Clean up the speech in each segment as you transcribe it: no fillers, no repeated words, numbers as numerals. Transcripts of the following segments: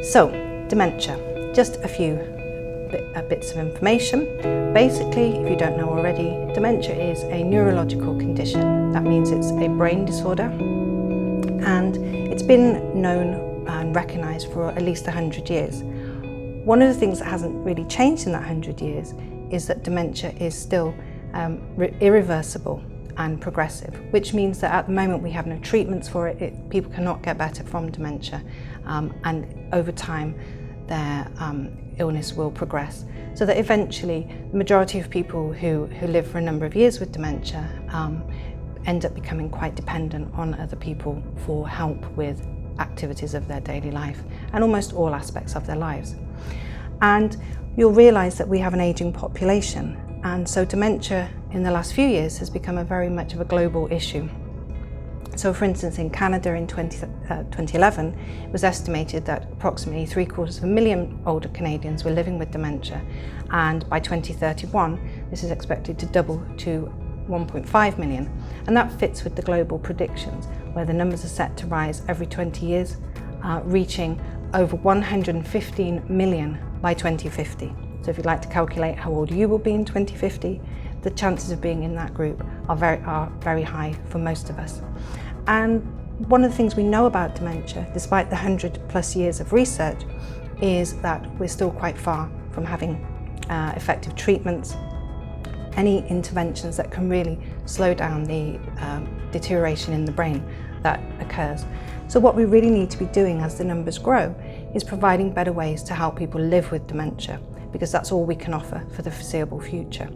So, dementia, just a few bits of information. Basically, if you don't know already, dementia is a neurological condition. That means it's a brain disorder, and it's been known and recognised for at least 100 years. One of the things that hasn't really changed in that 100 years is that dementia is still irreversible and progressive, which means that at the moment we have no treatments for it. People cannot get better from dementia, and over time their illness will progress, so that eventually the majority of people who live for a number of years with dementia end up becoming quite dependent on other people for help with activities of their daily life and almost all aspects of their lives. And you'll realise that we have an ageing population, and so dementia in the last few years has become very much of a global issue. So for instance, in Canada in 2011, it was estimated that approximately 750,000 older Canadians were living with dementia, and by 2031 this is expected to double to 1.5 million, and that fits with the global predictions where the numbers are set to rise every 20 years, reaching over 115 million by 2050. So if you'd like to calculate how old you will be in 2050, the chances of being in that group are very high for most of us. And one of the things we know about dementia, despite the 100+ years of research, is that we're still quite far from having effective treatments, any interventions that can really slow down the deterioration in the brain that occurs. So what we really need to be doing as the numbers grow is providing better ways to help people live with dementia, because that's all we can offer for the foreseeable future.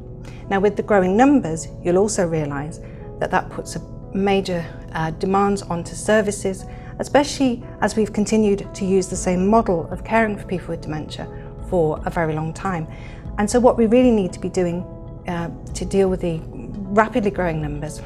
Now, with the growing numbers, you'll also realise that that puts a major demands onto services, especially as we've continued to use the same model of caring for people with dementia for a very long time. And so what we really need to be doing to deal with the rapidly growing numbers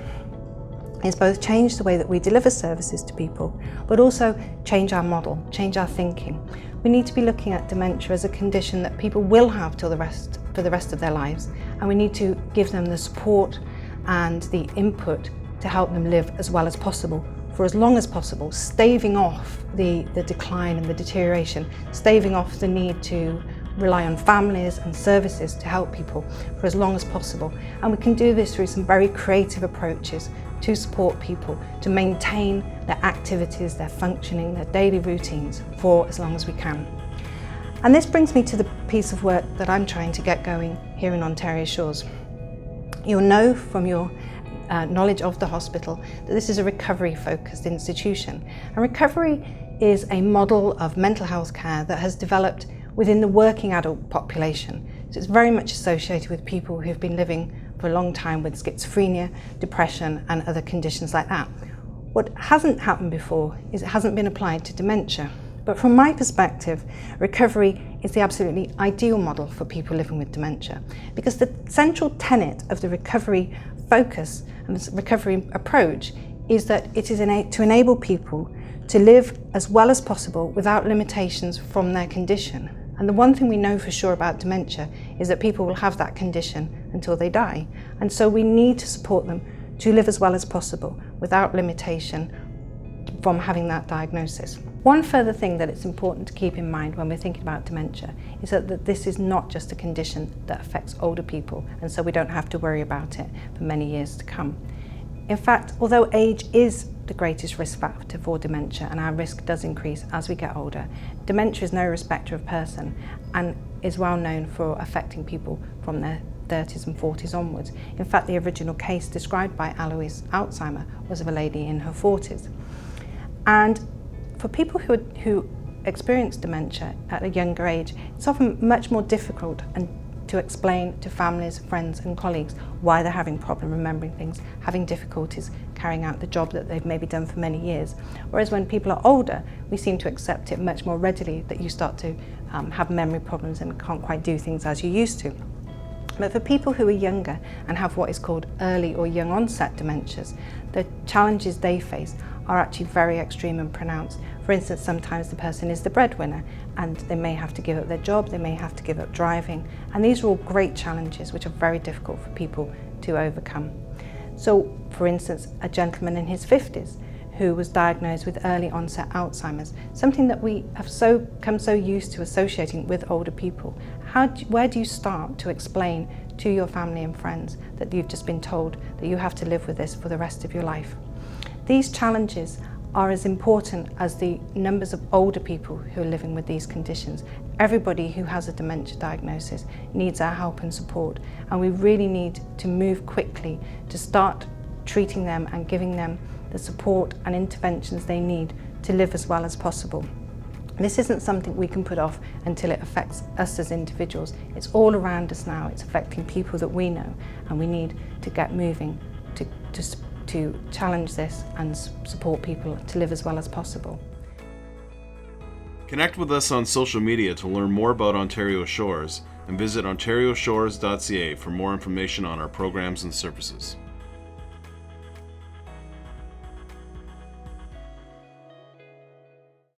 is both change the way that we deliver services to people, but also change our model, change our thinking. We need to be looking at dementia as a condition that people will have for the rest of their lives, and we need to give them the support and the input to help them live as well as possible for as long as possible, staving off the decline and the deterioration, staving off the need to rely on families and services to help people for as long as possible. And we can do this through some very creative approaches to support people to maintain their activities, their functioning, their daily routines for as long as we can. And this brings me to the piece of work that I'm trying to get going here in Ontario Shores. You'll know from your knowledge of the hospital that this is a recovery-focused institution. And recovery is a model of mental health care that has developed within the working adult population. So it's very much associated with people who've been living for a long time with schizophrenia, depression and other conditions like that. What hasn't happened before is it hasn't been applied to dementia. But from my perspective, recovery is the absolutely ideal model for people living with dementia, because the central tenet of the recovery focus and the recovery approach is that it is to enable people to live as well as possible without limitations from their condition. And the one thing we know for sure about dementia is that people will have that condition until they die. And so we need to support them to live as well as possible without limitation from having that diagnosis. One further thing that it's important to keep in mind when we're thinking about dementia is that this is not just a condition that affects older people, and so we don't have to worry about it for many years to come. In fact, although age is the greatest risk factor for dementia and our risk does increase as we get older, dementia is no respecter of person and is well known for affecting people from their 30s and 40s onwards. In fact, the original case described by Alzheimer was of a lady in her 40s. And for people who experience dementia at a younger age, it's often much more difficult to explain to families, friends and colleagues why they're having problem remembering things, having difficulties carrying out the job that they've maybe done for many years. Whereas when people are older, we seem to accept it much more readily that you start to have memory problems and can't quite do things as you used to. But for people who are younger and have what is called early or young onset dementias, the challenges they face are actually very extreme and pronounced. For instance, sometimes the person is the breadwinner and they may have to give up their job, they may have to give up driving, and these are all great challenges which are very difficult for people to overcome. So, for instance, a gentleman in his 50s who was diagnosed with early onset Alzheimer's, something that we have come so used to associating with older people. Where do you start to explain to your family and friends that you've just been told that you have to live with this for the rest of your life? These challenges are as important as the numbers of older people who are living with these conditions. Everybody who has a dementia diagnosis needs our help and support, and we really need to move quickly to start treating them and giving them the support and interventions they need to live as well as possible. This isn't something we can put off until it affects us as individuals. It's all around us now. It's affecting people that we know, and we need to get moving to challenge this and support people to live as well as possible. Connect with us on social media to learn more about Ontario Shores, and visit ontarioshores.ca for more information on our programs and services.